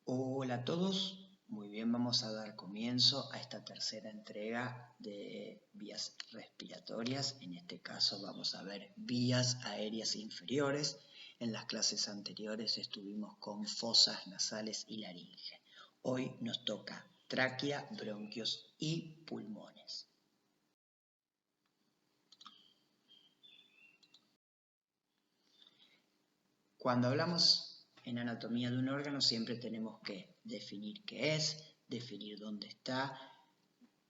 Hola a todos, muy bien, vamos a dar comienzo a esta tercera entrega de vías respiratorias. En este caso vamos a ver vías aéreas inferiores. En las clases anteriores estuvimos con fosas nasales y laringe. Hoy nos toca tráquea, bronquios y pulmones. Cuando hablamos en anatomía de un órgano siempre tenemos que definir qué es, definir dónde está,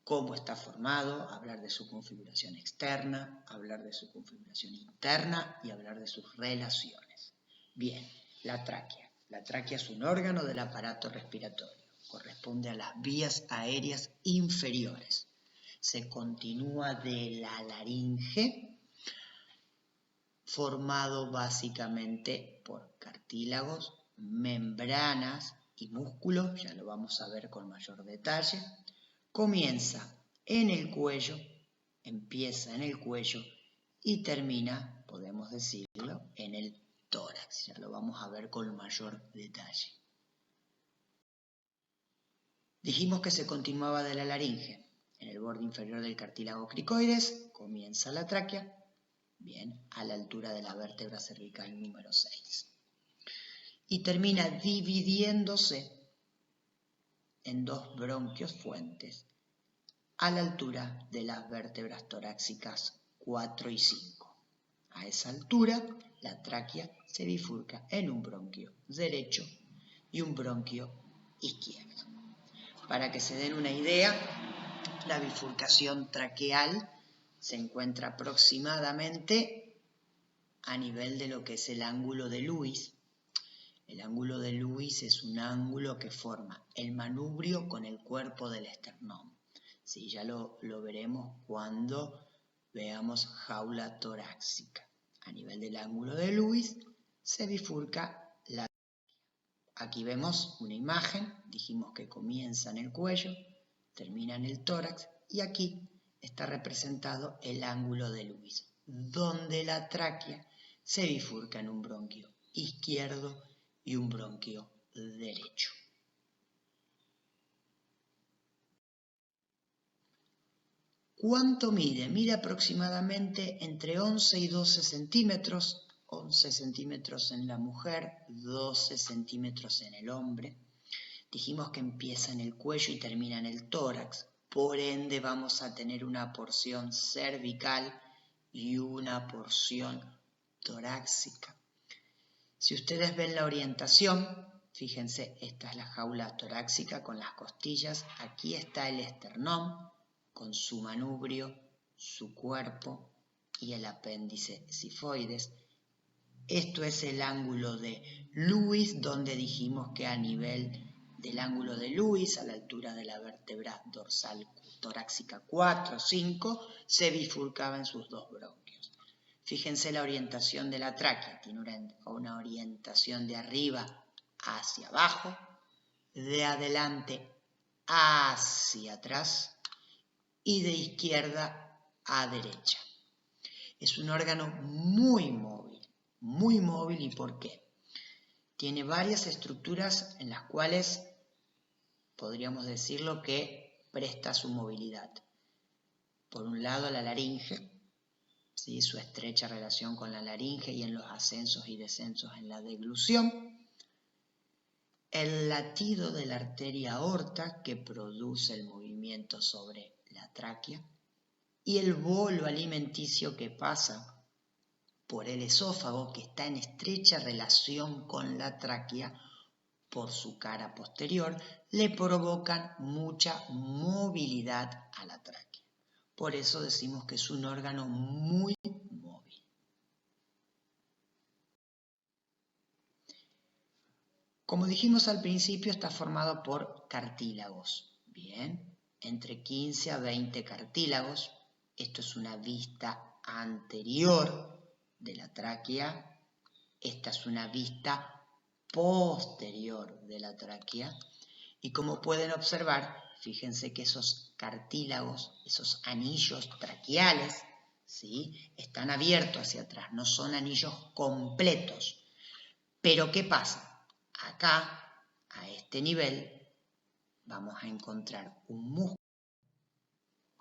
cómo está formado, hablar de su configuración externa, hablar de su configuración interna y hablar de sus relaciones. Bien, la tráquea. La tráquea es un órgano del aparato respiratorio. Corresponde a las vías aéreas inferiores. Se continúa de la laringe, formado básicamente por cartílagos, membranas y músculos, ya lo vamos a ver con mayor detalle. Comienza en el cuello, empieza en el cuello y termina, podemos decirlo, en el tórax, ya lo vamos a ver con mayor detalle. Dijimos que se continuaba de la laringe, en el borde inferior del cartílago cricoides, comienza la tráquea, bien, a la altura de la vértebra cervical número 6. Y termina dividiéndose en dos bronquios fuentes a la altura de las vértebras torácicas 4 y 5. A esa altura, la tráquea se bifurca en un bronquio derecho y un bronquio izquierdo. Para que se den una idea, la bifurcación traqueal se encuentra aproximadamente a nivel de lo que es el ángulo de Lewis. El ángulo de Lewis es un ángulo que forma el manubrio con el cuerpo del esternón. Sí, ya lo veremos cuando veamos jaula torácica. A nivel del ángulo de Lewis se bifurca la tráquea. Aquí vemos una imagen, dijimos que comienza en el cuello, termina en el tórax y aquí está representado el ángulo de Lewis, donde la tráquea se bifurca en un bronquio izquierdo y un bronquio derecho. ¿Cuánto mide? Mide aproximadamente entre 11 y 12 centímetros, 11 centímetros en la mujer, 12 centímetros en el hombre. Dijimos que empieza en el cuello y termina en el tórax, por ende vamos a tener una porción cervical y una porción torácica. Si ustedes ven la orientación, fíjense, esta es la jaula torácica con las costillas, aquí está el esternón con su manubrio, su cuerpo y el apéndice sifoides. Esto es el ángulo de Lewis, donde dijimos que a nivel del ángulo de Lewis, a la altura de la vértebra dorsal torácica 4 o 5, se bifurcaba en sus dos bronquios. Fíjense la orientación de la tráquea, tiene una orientación de arriba hacia abajo, de adelante hacia atrás y de izquierda a derecha. Es un órgano muy móvil, ¿y por qué? Tiene varias estructuras en las cuales podríamos decirlo que presta su movilidad. Por un lado la laringe, ¿sí? Su estrecha relación con la laringe y en los ascensos y descensos en la deglución. El latido de la arteria aorta que produce el movimiento sobre la tráquea y el bolo alimenticio que pasa por el esófago que está en estrecha relación con la tráquea por su cara posterior, le provocan mucha movilidad a la tráquea. Por eso decimos que es un órgano muy móvil. Como dijimos al principio, está formado por cartílagos. Bien, entre 15 a 20 cartílagos. Esto es una vista anterior de la tráquea. Esta es una vista posterior de la tráquea. Y como pueden observar, fíjense que esos cartílagos, esos anillos traqueales, ¿sí? Están abiertos hacia atrás, no son anillos completos. Pero ¿qué pasa? Acá a este nivel, vamos a encontrar un músculo,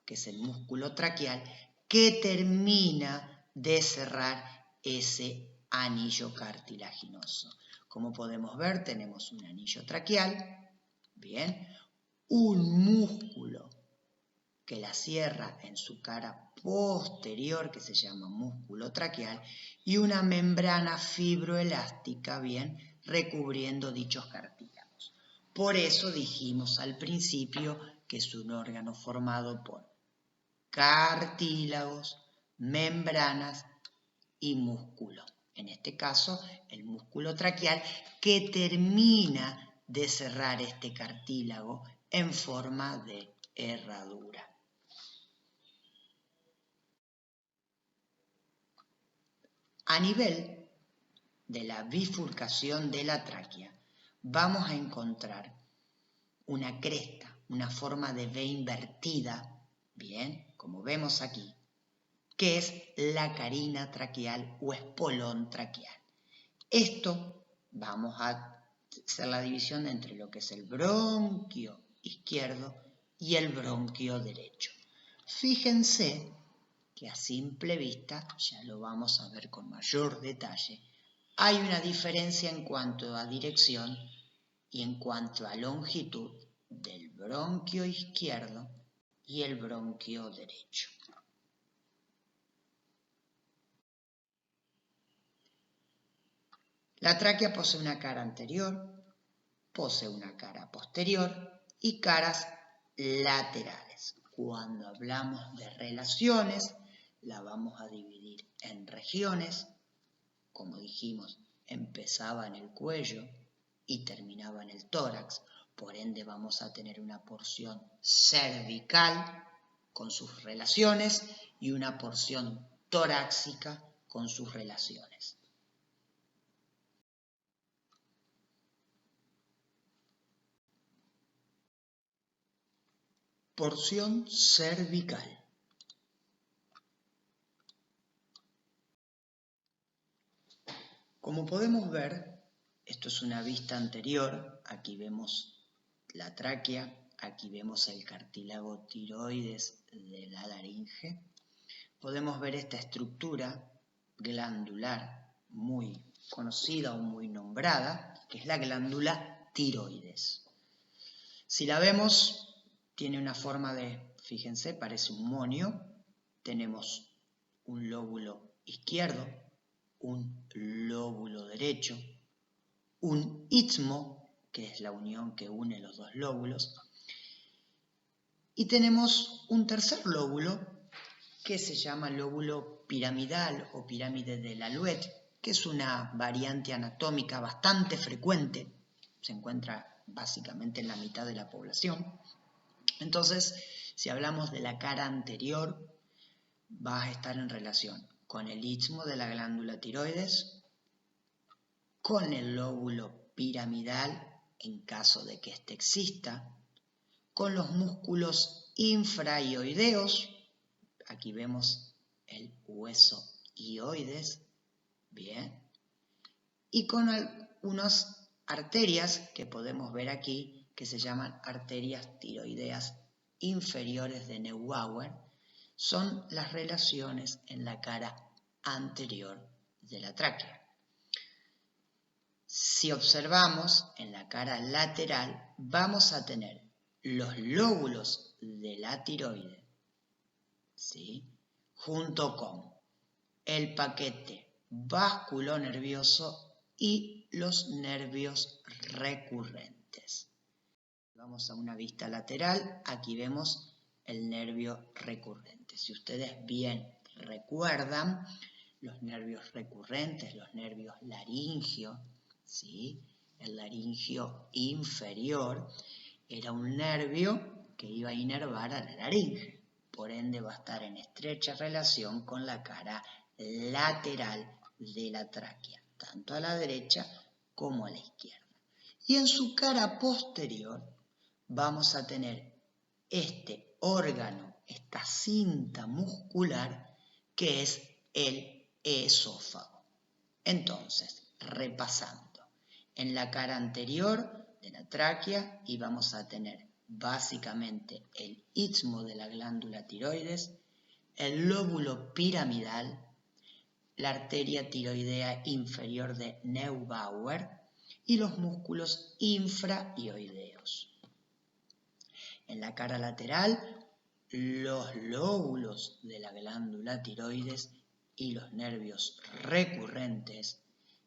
que es el músculo traqueal, que termina de cerrar ese anillo cartilaginoso. Como podemos ver, tenemos un anillo traqueal, bien, un músculo que la cierra en su cara posterior, que se llama músculo traqueal, y una membrana fibroelástica, bien, recubriendo dichos cartílagos. Por eso dijimos al principio que es un órgano formado por cartílagos, membranas y músculo. En este caso, el músculo traqueal que termina de cerrar este cartílago en forma de herradura. A nivel de la bifurcación de la tráquea, vamos a encontrar una cresta, una forma de V invertida, bien, como vemos aquí, que es la carina traqueal o espolón traqueal. Esto vamos a hacer la división entre lo que es el bronquio izquierdo y el bronquio derecho. Fíjense que a simple vista, ya lo vamos a ver con mayor detalle, hay una diferencia en cuanto a dirección y en cuanto a longitud del bronquio izquierdo y el bronquio derecho. La tráquea posee una cara anterior, posee una cara posterior y caras laterales. Cuando hablamos de relaciones, la vamos a dividir en regiones. Como dijimos, empezaba en el cuello y terminaba en el tórax. Por ende, vamos a tener una porción cervical con sus relaciones y una porción torácica con sus relaciones. Porción cervical. Como podemos ver, esto es una vista anterior. Aquí vemos la tráquea, aquí vemos el cartílago tiroides de la laringe. Podemos ver esta estructura glandular muy conocida o muy nombrada, que es la glándula tiroides. Si la vemos, tiene una forma de, fíjense, parece un monio. Tenemos un lóbulo izquierdo, un lóbulo derecho, un istmo, que es la unión que une los dos lóbulos, y tenemos un tercer lóbulo que se llama lóbulo piramidal o pirámide de Lalouette, que es una variante anatómica bastante frecuente, se encuentra básicamente en la mitad de la población. Entonces, si hablamos de la cara anterior, va a estar en relación con el istmo de la glándula tiroides, con el lóbulo piramidal, en caso de que éste exista, con los músculos infrahioideos, aquí vemos el hueso hioides, bien, y con algunas arterias que podemos ver aquí, que se llaman arterias tiroideas inferiores de Neubauer, son las relaciones en la cara anterior de la tráquea. Si observamos en la cara lateral, vamos a tener los lóbulos de la tiroide, ¿sí?, junto con el paquete vasculonervioso y los nervios recurrentes. Vamos a una vista lateral, aquí vemos el nervio recurrente. Si ustedes bien recuerdan, los nervios recurrentes, los nervios laringios, ¿sí?, el laringio inferior era un nervio que iba a inervar a la laringe. Por ende va a estar en estrecha relación con la cara lateral de la tráquea, tanto a la derecha como a la izquierda. Y en su cara posterior vamos a tener este órgano, esta cinta muscular, que es el esófago. Entonces, repasando, en la cara anterior de la tráquea y vamos a tener básicamente el istmo de la glándula tiroides, el lóbulo piramidal, la arteria tiroidea inferior de Neubauer y los músculos infraioideos. En la cara lateral, los lóbulos de la glándula tiroides y los nervios recurrentes,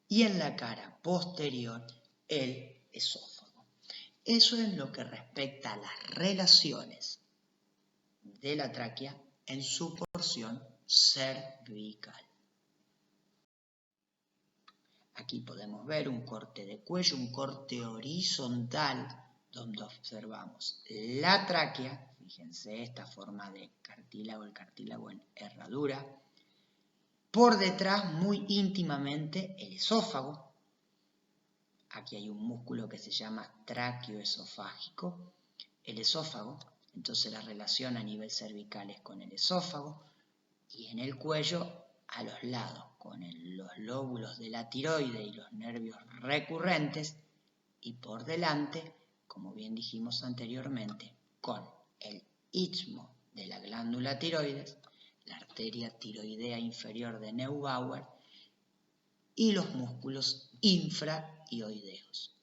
y en la cara posterior, el esófago. Eso es lo que respecta a las relaciones de la tráquea en su porción cervical. Aquí podemos ver un corte de cuello, un corte horizontal, donde observamos la tráquea, fíjense esta forma de cartílago, el cartílago en herradura, por detrás muy íntimamente el esófago. Aquí hay un músculo que se llama tráqueo-esofágico, el esófago, entonces la relación a nivel cervical es con el esófago, y en el cuello a los lados, con los lóbulos de la tiroide y los nervios recurrentes, y por delante, como bien dijimos anteriormente, con el istmo de la glándula tiroides, la arteria tiroidea inferior de Neubauer y los músculos infraioideos.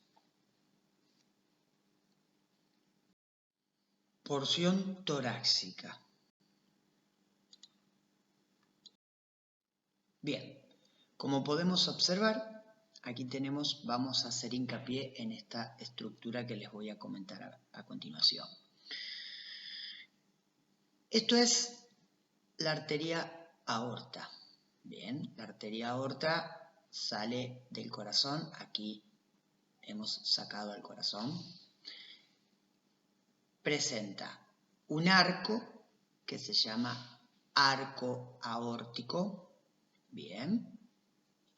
Porción torácica. Bien, como podemos observar, aquí vamos a hacer hincapié en esta estructura que les voy a comentar a continuación. Esto es la arteria aorta. Bien, la arteria aorta sale del corazón, aquí hemos sacado el corazón. Presenta un arco que se llama arco aórtico, bien,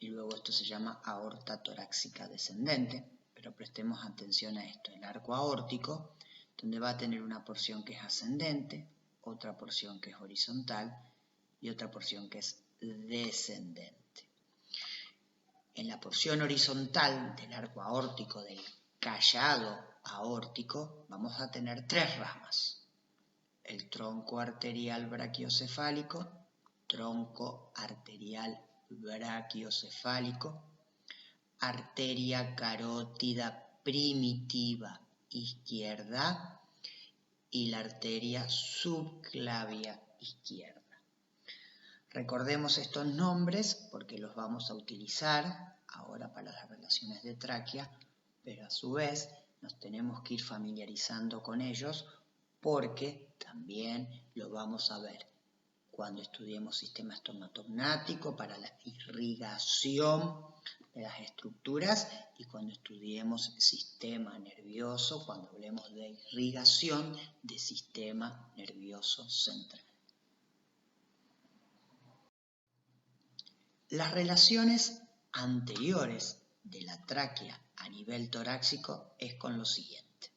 y luego esto se llama aorta torácica descendente, pero prestemos atención a esto, el arco aórtico, donde va a tener una porción que es ascendente, otra porción que es horizontal y otra porción que es descendente. En la porción horizontal del arco aórtico, del callado aórtico, vamos a tener tres ramas. El tronco arterial brachiocefálico, tronco arterial brachiocefálico, arteria carótida primitiva izquierda y la arteria subclavia izquierda. Recordemos estos nombres porque los vamos a utilizar ahora para las relaciones de tráquea, pero a su vez nos tenemos que ir familiarizando con ellos porque también lo vamos a ver cuando estudiemos sistema estomatognático para la irrigación de las estructuras y cuando estudiemos sistema nervioso, cuando hablemos de irrigación del sistema nervioso central. Las relaciones anteriores de la tráquea a nivel torácico es con lo siguiente.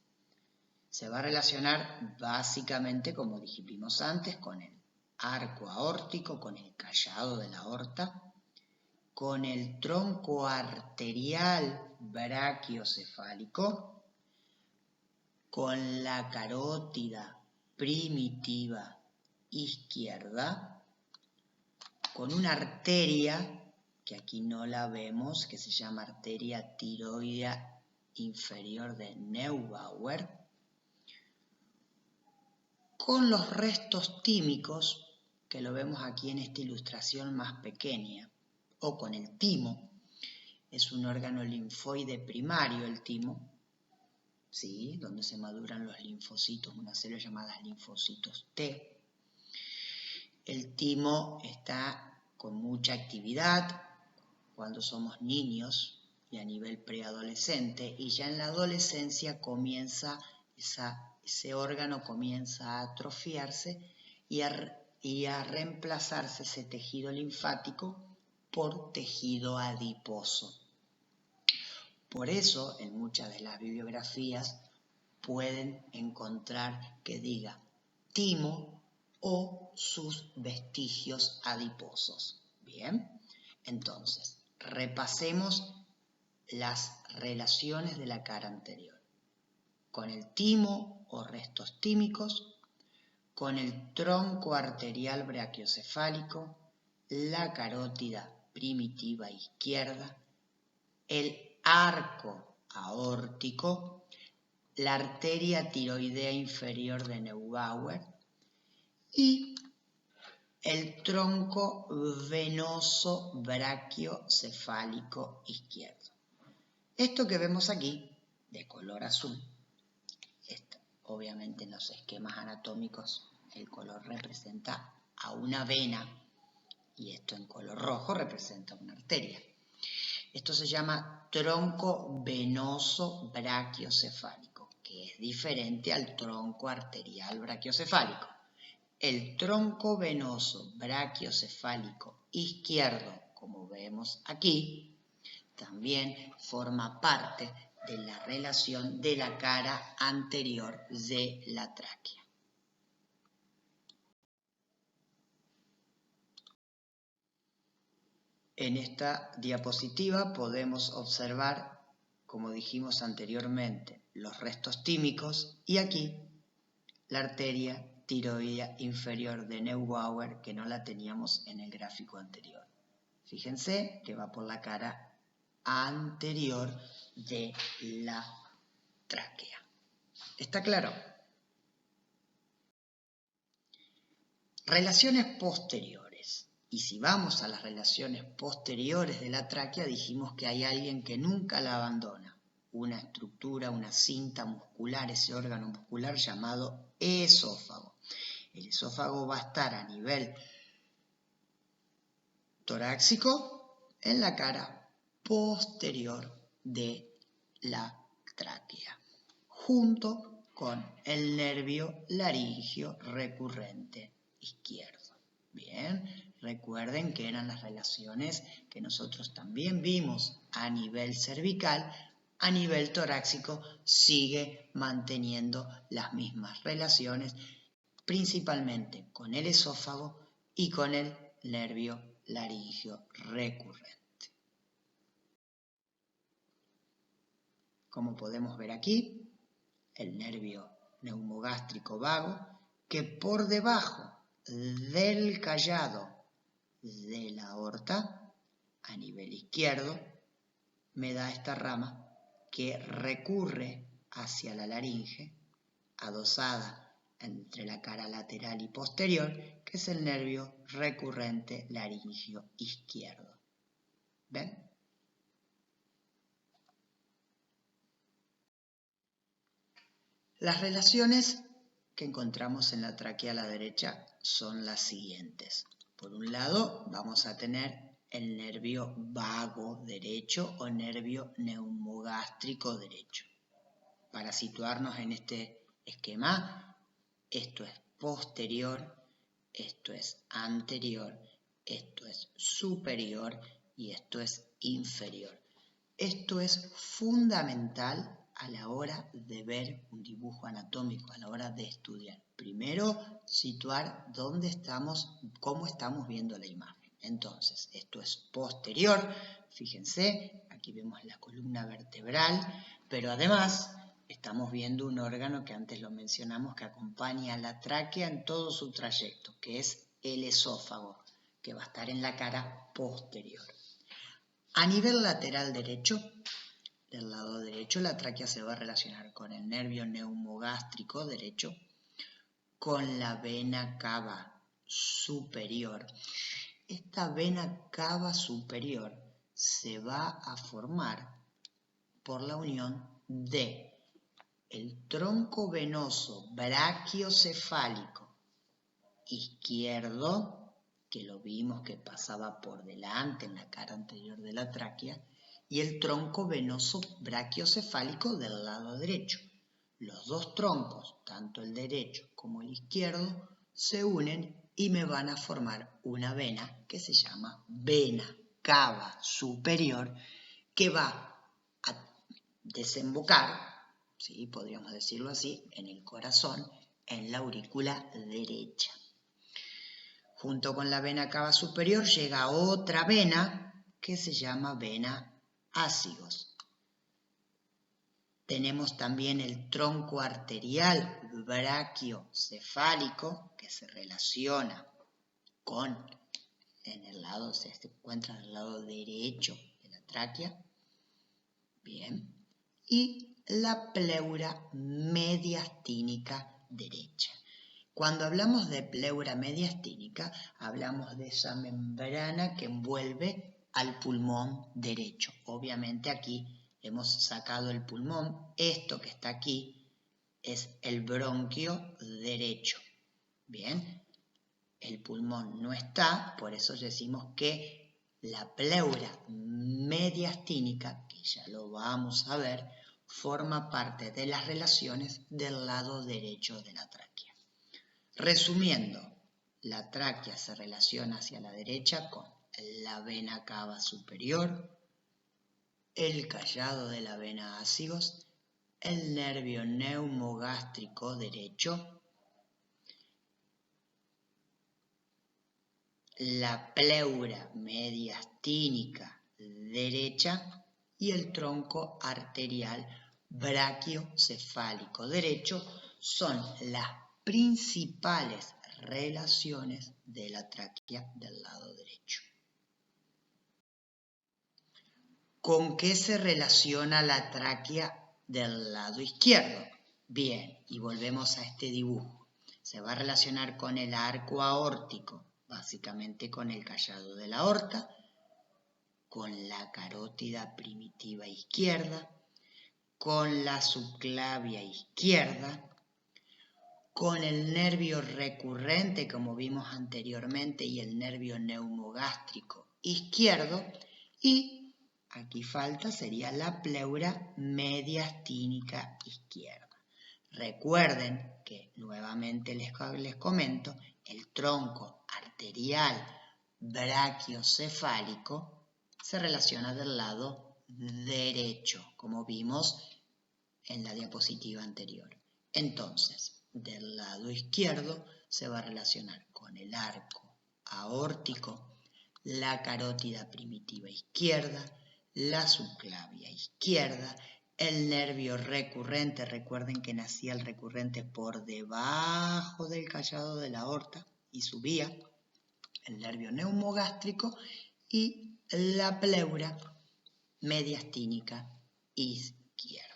Se va a relacionar básicamente, como dijimos antes, con el arco aórtico, con el callado de la aorta, con el tronco arterial brachiocefálico, con la carótida primitiva izquierda, con una arteria, que aquí no la vemos, que se llama arteria tiroidea inferior de Neubauer, con los restos tímicos, que lo vemos aquí en esta ilustración más pequeña, o con el timo. Es un órgano linfoide primario el timo, ¿sí? Donde se maduran los linfocitos, unas células llamadas linfocitos T. El timo está con mucha actividad cuando somos niños y a nivel preadolescente, y ya en la adolescencia comienza ese órgano comienza a atrofiarse y a reemplazarse ese tejido linfático por tejido adiposo. Por eso, en muchas de las bibliografías pueden encontrar que diga timo o sus vestigios adiposos. Bien, entonces, repasemos las relaciones de la cara anterior. con el timo o restos tímicos, con el tronco arterial brachiocefálico, la carótida primitiva izquierda, el arco aórtico, la arteria tiroidea inferior de Neubauer y el tronco venoso brachiocefálico izquierdo. Esto que vemos aquí, de color azul, obviamente en los esquemas anatómicos el color representa a una vena y esto en color rojo representa una arteria. Esto se llama tronco venoso brachiocefálico, que es diferente al tronco arterial brachiocefálico. El tronco venoso brachiocefálico izquierdo, como vemos aquí, también forma parte de la relación de la cara anterior de la tráquea. En esta diapositiva podemos observar, como dijimos anteriormente, los restos tímicos y aquí la arteria tiroidea inferior de Neubauer, que no la teníamos en el gráfico anterior. Fíjense que va por la cara anterior de la tráquea. ¿Está claro? Relaciones posteriores. Y si vamos a las relaciones posteriores de la tráquea, dijimos que hay alguien que nunca la abandona. Una estructura, una cinta muscular, ese órgano muscular llamado esófago. El esófago va a estar a nivel torácico en la cara posterior de la tráquea, junto con el nervio laringio recurrente izquierdo. Bien, recuerden que eran las relaciones que nosotros también vimos a nivel cervical. A nivel torácico sigue manteniendo las mismas relaciones, principalmente con el esófago y con el nervio laringio recurrente. Como podemos ver aquí, el nervio neumogástrico vago, que por debajo del callado de la aorta, a nivel izquierdo, me da esta rama que recurre hacia la laringe, adosada entre la cara lateral y posterior, que es el nervio recurrente laringio izquierdo. ¿Ven? Las relaciones que encontramos en la tráquea a la derecha son las siguientes. Por un lado, vamos a tener el nervio vago derecho o nervio neumogástrico derecho. Para situarnos en este esquema, esto es posterior, esto es anterior, esto es superior y esto es inferior. Esto es fundamental a la hora de ver un dibujo anatómico, a la hora de estudiar. Primero, situar dónde estamos, cómo estamos viendo la imagen. Entonces, esto es posterior, fíjense, aquí vemos la columna vertebral, pero además estamos viendo un órgano que antes lo mencionamos que acompaña a la tráquea en todo su trayecto, que es el esófago, que va a estar en la cara posterior. A nivel lateral derecho, del lado derecho, la tráquea se va a relacionar con el nervio neumogástrico derecho, con la vena cava superior. Esta vena cava superior se va a formar por la unión de el tronco venoso brachiocefálico izquierdo, que lo vimos que pasaba por delante en la cara anterior de la tráquea, y el tronco venoso brachiocefálico del lado derecho. Los dos troncos, tanto el derecho como el izquierdo, se unen y me van a formar una vena que se llama vena cava superior, que va a desembocar, ¿sí? Podríamos decirlo así, en el corazón, en la aurícula derecha. Junto con la vena cava superior llega otra vena que se llama vena ácigos. Tenemos también el tronco arterial brachiocefálico que se relaciona con, se encuentra en el lado derecho de la tráquea. Bien. Y la pleura mediastínica derecha. Cuando hablamos de pleura mediastínica, hablamos de esa membrana que envuelve al pulmón derecho. Obviamente aquí hemos sacado el pulmón. Esto que está aquí es el bronquio derecho. Bien, el pulmón no está, por eso decimos que la pleura mediastínica, que ya lo vamos a ver, forma parte de las relaciones del lado derecho de la tráquea. Resumiendo, la tráquea se relaciona hacia la derecha con la vena cava superior, el callado de la vena ácigos, el nervio neumogástrico derecho, la pleura mediastínica derecha y el tronco arterial brachiocefálico derecho son las principales relaciones de la tráquea del lado derecho. ¿Con qué se relaciona la tráquea del lado izquierdo? Bien, y volvemos a este dibujo. Se va a relacionar con el arco aórtico, básicamente con el callado de la aorta, con la carótida primitiva izquierda, con la subclavia izquierda, con el nervio recurrente, como vimos anteriormente, y el nervio neumogástrico izquierdo, y aquí falta, sería la pleura mediastínica izquierda. Recuerden que, nuevamente les comento, el tronco arterial brachiocefálico se relaciona del lado derecho, como vimos en la diapositiva anterior. Entonces, del lado izquierdo se va a relacionar con el arco aórtico, la carótida primitiva izquierda, la subclavia izquierda, el nervio recurrente. Recuerden que nacía el recurrente por debajo del callado de la aorta y subía, el nervio neumogástrico y la pleura mediastínica izquierda.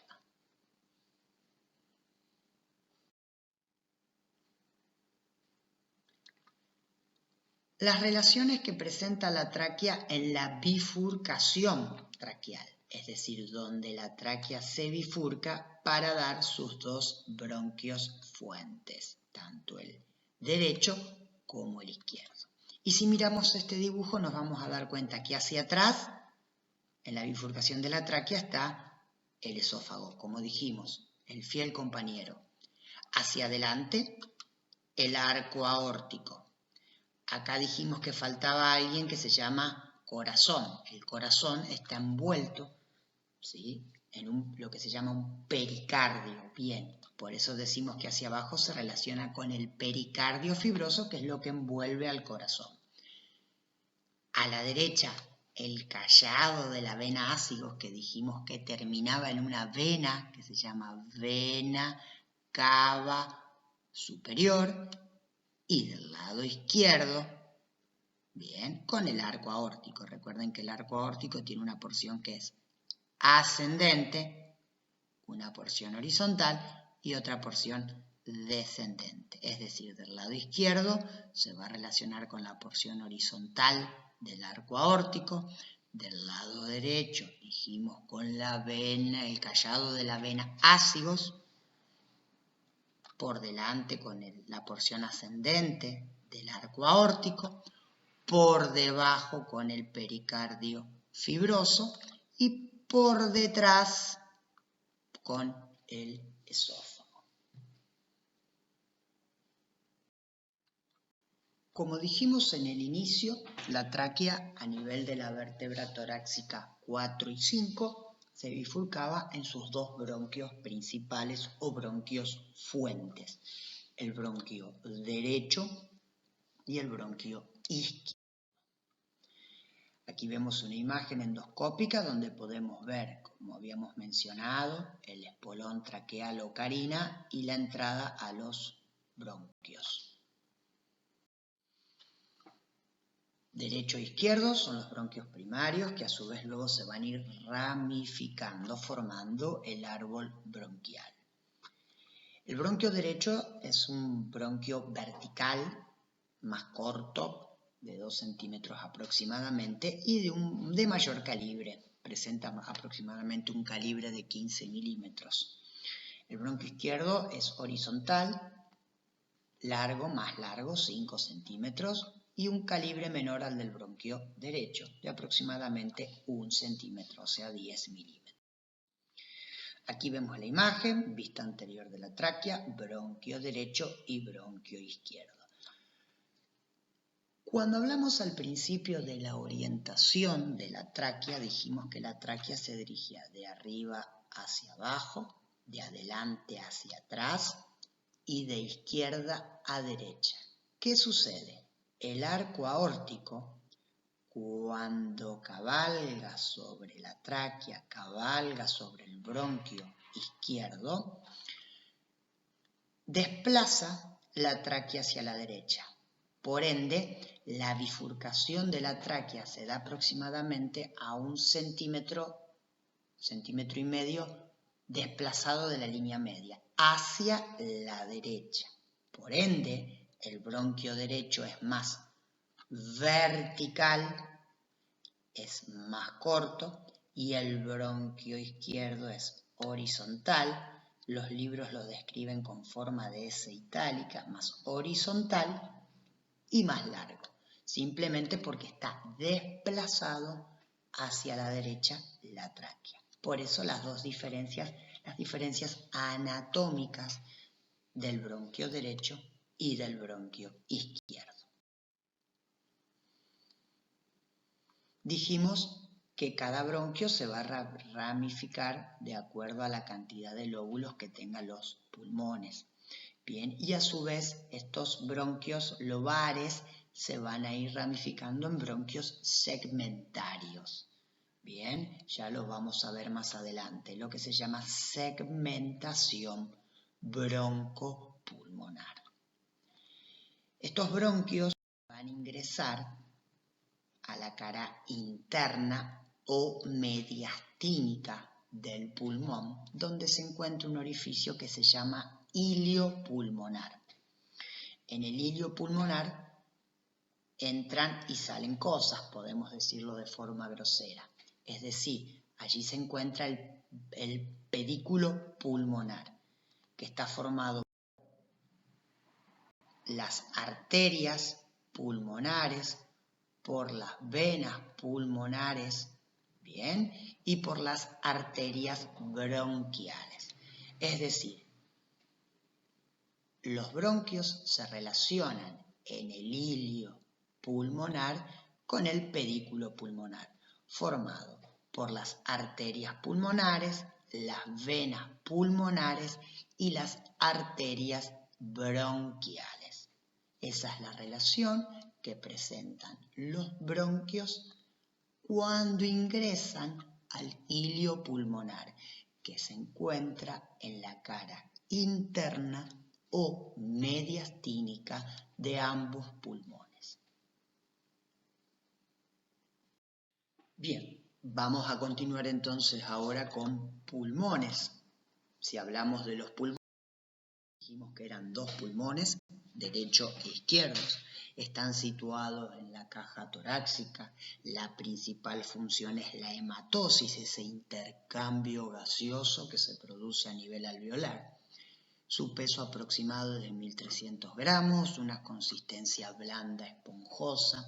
Las relaciones que presenta la tráquea en la bifurcación traqueal, es decir, donde la tráquea se bifurca para dar sus dos bronquios fuentes, tanto el derecho como el izquierdo. Y si miramos este dibujo nos vamos a dar cuenta que hacia atrás, en la bifurcación de la tráquea, está el esófago, como dijimos, el fiel compañero. Hacia adelante, el arco aórtico. Acá dijimos que faltaba alguien que se llama corazón. El corazón está envuelto, ¿sí?, en lo que se llama un pericardio. Bien, por eso decimos que hacia abajo se relaciona con el pericardio fibroso, que es lo que envuelve al corazón. A la derecha, el callado de la vena ácigos, que dijimos que terminaba en una vena que se llama vena cava superior. Y del lado izquierdo, bien, con el arco aórtico. Recuerden que el arco aórtico tiene una porción que es ascendente, una porción horizontal y otra porción descendente. Es decir, del lado izquierdo se va a relacionar con la porción horizontal del arco aórtico. Del lado derecho dijimos con la vena, el callado de la vena ácigos. Por delante con la porción ascendente del arco aórtico, por debajo con el pericardio fibroso y por detrás con el esófago. Como dijimos en el inicio, la tráquea a nivel de la vértebra torácica 4 y 5 se bifurcaba en sus dos bronquios principales o bronquios fuentes, el bronquio derecho y el bronquio izquierdo. Aquí vemos una imagen endoscópica donde podemos ver, como habíamos mencionado, el espolón traqueal o carina y la entrada a los bronquios. Derecho e izquierdo son los bronquios primarios que a su vez luego se van a ir ramificando formando el árbol bronquial. El bronquio derecho es un bronquio vertical, más corto, de 2 centímetros aproximadamente, y de mayor calibre. Presenta aproximadamente un calibre de 15 milímetros. El bronquio izquierdo es horizontal, largo, más largo, 5 centímetros, y un calibre menor al del bronquio derecho, de aproximadamente 1 centímetro, o sea, 10 milímetros. Aquí vemos la imagen, vista anterior de la tráquea, bronquio derecho y bronquio izquierdo. Cuando hablamos al principio de la orientación de la tráquea, dijimos que la tráquea se dirigía de arriba hacia abajo, de adelante hacia atrás y de izquierda a derecha. ¿Qué sucede? El arco aórtico, cuando cabalga sobre la tráquea, cabalga sobre el bronquio izquierdo, desplaza la tráquea hacia la derecha. Por ende, la bifurcación de la tráquea se da aproximadamente a 1 centímetro, centímetro y medio, desplazado de la línea media, hacia la derecha. Por ende, el bronquio derecho es más vertical, es más corto, y el bronquio izquierdo es horizontal. Los libros lo describen con forma de S itálica, más horizontal y más largo, simplemente porque está desplazado hacia la derecha la tráquea. Por eso las diferencias anatómicas del bronquio derecho y del bronquio izquierdo. Dijimos que cada bronquio se va a ramificar de acuerdo a la cantidad de lóbulos que tengan los pulmones. Bien, y a su vez estos bronquios lobares se van a ir ramificando en bronquios segmentarios. Bien, ya lo vamos a ver más adelante, lo que se llama segmentación broncopulmonar. Estos bronquios van a ingresar a la cara interna o mediastínica del pulmón, donde se encuentra un orificio que se llama ilio pulmonar. En el ilio pulmonar entran y salen cosas, podemos decirlo de forma grosera. Es decir, allí se encuentra el pedículo pulmonar, que está formado por las arterias pulmonares, por las venas pulmonares, bien, y por las arterias bronquiales. Es decir, los bronquios se relacionan en el ilio pulmonar con el pedículo pulmonar, formado por las arterias pulmonares, las venas pulmonares y las arterias bronquiales. Esa es la relación que presentan los bronquios cuando ingresan al ilio pulmonar, que se encuentra en la cara interna o mediastínica de ambos pulmones. Bien, vamos a continuar entonces ahora con pulmones. Si hablamos de los pulmones, dijimos que eran 2 pulmones, derecho e izquierdo. Están situados en la caja torácica. La principal función es la hematosis, ese intercambio gaseoso que se produce a nivel alveolar. Su peso aproximado es de 1.300 gramos, una consistencia blanda, esponjosa,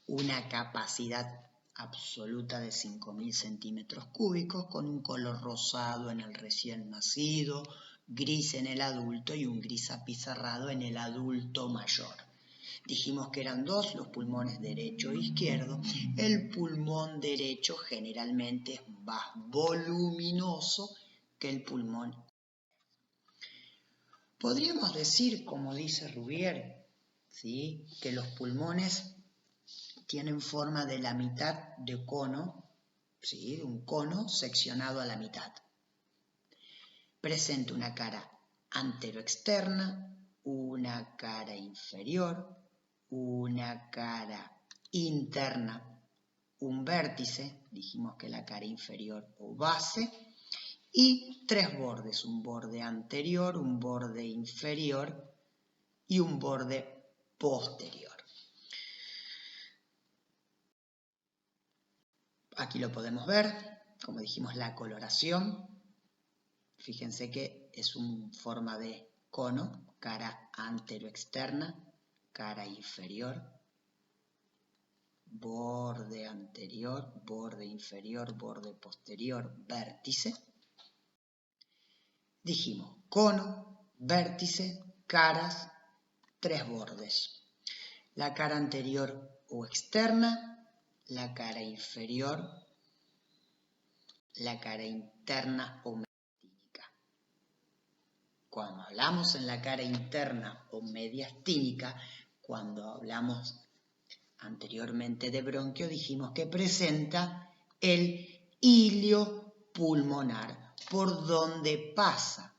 una capacidad absoluta de 5.000 centímetros cúbicos, con un color rosado en el recién nacido, gris en el adulto y un gris apizarrado en el adulto mayor. Dijimos que eran 2 los pulmones derecho e izquierdo. El pulmón derecho generalmente es más voluminoso que el pulmón. Podríamos decir, como dice Rouvier, ¿sí?, que los pulmones tienen forma de la mitad de cono, ¿sí? Un cono seccionado a la mitad. Presenta una cara anteroexterna, una cara inferior, una cara interna, un vértice, dijimos que la cara inferior o base, y tres bordes, un borde anterior, un borde inferior y un borde posterior. Aquí lo podemos ver, como dijimos, la coloración. Fíjense que es una forma de cono, cara anteroexterna, cara inferior, borde anterior, borde inferior, borde posterior, vértice. Dijimos cono, vértice, caras, tres bordes. La cara anterior o externa, la cara inferior, la cara interna o mediastínica. Cuando hablamos en la cara interna o mediastínica, cuando hablamos anteriormente de bronquio, dijimos que presenta el hilio pulmonar, por donde pasa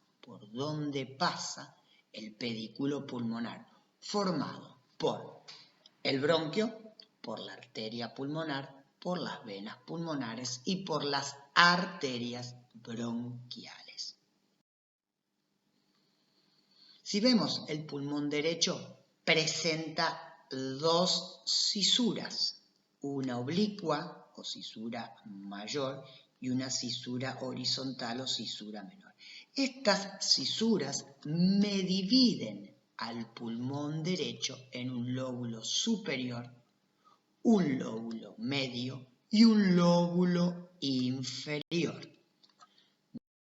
el pedículo pulmonar, formado por el bronquio, por la arteria pulmonar, por las venas pulmonares y por las arterias bronquiales. Si vemos el pulmón derecho, presenta dos cisuras, una oblicua o cisura mayor y una cisura horizontal o cisura menor. Estas cisuras me dividen al pulmón derecho en un lóbulo superior, un lóbulo medio y un lóbulo inferior.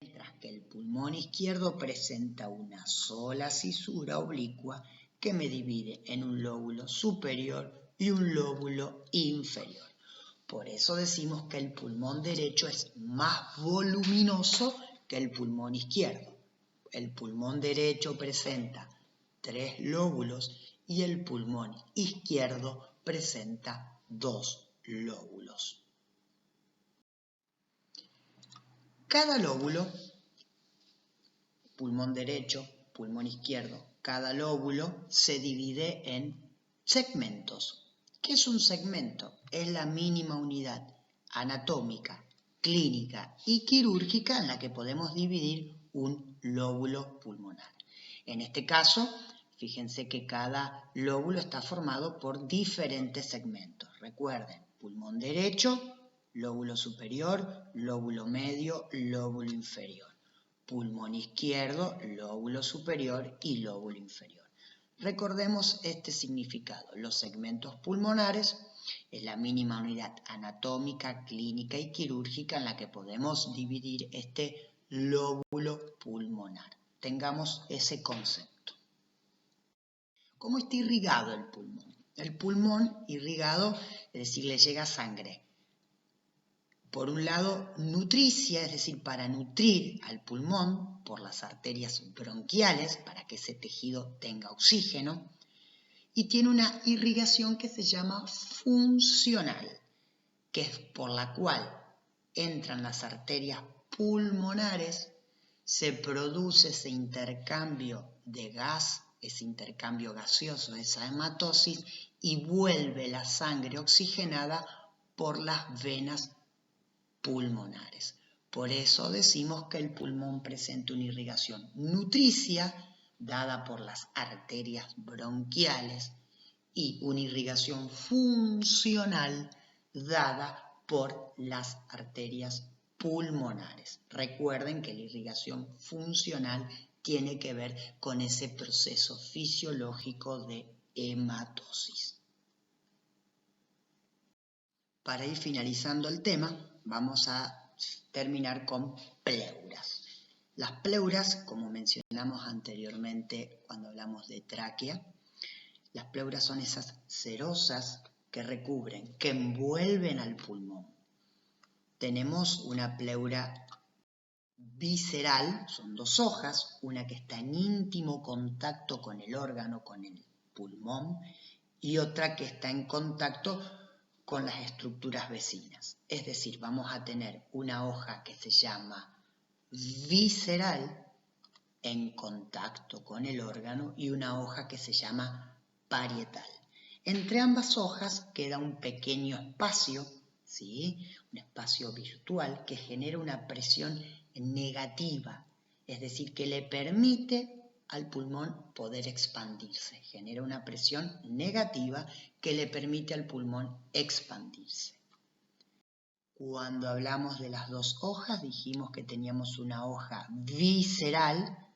Mientras que el pulmón izquierdo presenta una sola cisura oblicua que me divide en un lóbulo superior y un lóbulo inferior. Por eso decimos que el pulmón derecho es más voluminoso que el pulmón izquierdo. El pulmón derecho presenta 3 lóbulos y el pulmón izquierdo presenta 2 lóbulos. Cada lóbulo, pulmón derecho, pulmón izquierdo, cada lóbulo se divide en segmentos. ¿Qué es un segmento? Es la mínima unidad anatómica, clínica y quirúrgica en la que podemos dividir un lóbulo pulmonar. En este caso, fíjense que cada lóbulo está formado por diferentes segmentos. Recuerden, pulmón derecho, lóbulo superior, lóbulo medio, lóbulo inferior. Pulmón izquierdo, lóbulo superior y lóbulo inferior. Recordemos este significado. Los segmentos pulmonares es la mínima unidad anatómica, clínica y quirúrgica en la que podemos dividir este lóbulo pulmonar. Tengamos ese concepto. ¿Cómo está irrigado el pulmón? El pulmón irrigado, es decir, le llega sangre. Por un lado, nutricia, es decir, para nutrir al pulmón por las arterias bronquiales, para que ese tejido tenga oxígeno, y tiene una irrigación que se llama funcional, que es por la cual entran las arterias pulmonares, se produce ese intercambio de gas, ese intercambio gaseoso, esa hematosis, y vuelve la sangre oxigenada por las venas pulmonares. Por eso decimos que el pulmón presenta una irrigación nutricia dada por las arterias bronquiales y una irrigación funcional dada por las arterias pulmonares. Recuerden que la irrigación funcional tiene que ver con ese proceso fisiológico de hematosis. Para ir finalizando el tema, vamos a terminar con pleuras. Las pleuras, como mencionamos anteriormente cuando hablamos de tráquea, las pleuras son esas cerosas que recubren, que envuelven al pulmón. Tenemos una pleura visceral, son 2 hojas, una que está en íntimo contacto con el órgano, con el pulmón, y otra que está en contacto con las estructuras vecinas. Es decir, vamos a tener una hoja que se llama visceral en contacto con el órgano y una hoja que se llama parietal. Entre ambas hojas queda un pequeño espacio, ¿sí? Un espacio virtual que genera una presión negativa, es decir, que le permite al pulmón poder expandirse. Genera una presión negativa que le permite al pulmón expandirse. Cuando hablamos de las dos hojas, dijimos que teníamos una hoja visceral,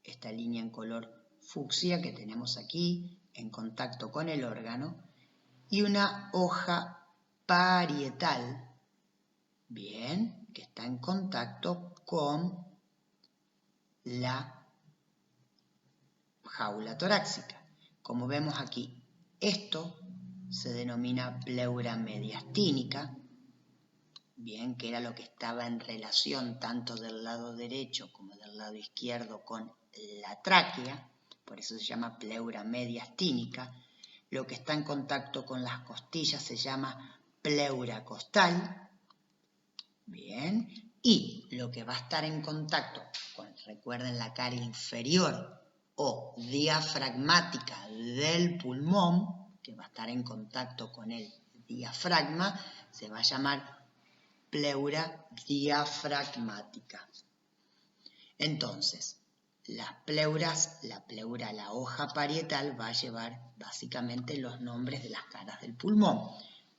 esta línea en color fucsia que tenemos aquí, en contacto con el órgano, y una hoja parietal, bien, que está en contacto con la jaula torácica. Como vemos aquí, esto se denomina pleura mediastínica, bien, que era lo que estaba en relación tanto del lado derecho como del lado izquierdo con la tráquea, por eso se llama pleura mediastínica. Lo que está en contacto con las costillas se llama pleura costal, bien, y lo que va a estar en contacto con, recuerden, la cara inferior o diafragmática del pulmón, que va a estar en contacto con el diafragma, se va a llamar pleura diafragmática. Entonces, las pleuras, la hoja parietal va a llevar básicamente los nombres de las caras del pulmón.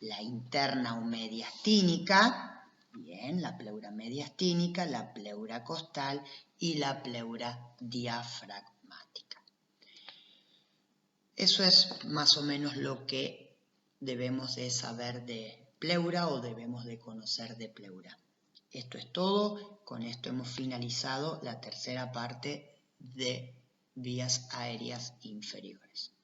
La interna o mediastínica, bien, la pleura mediastínica, la pleura costal y la pleura diafragmática. Eso es más o menos lo que debemos de saber de pleura o debemos de conocer de pleura. Esto es todo, con esto hemos finalizado la tercera parte de vías aéreas inferiores.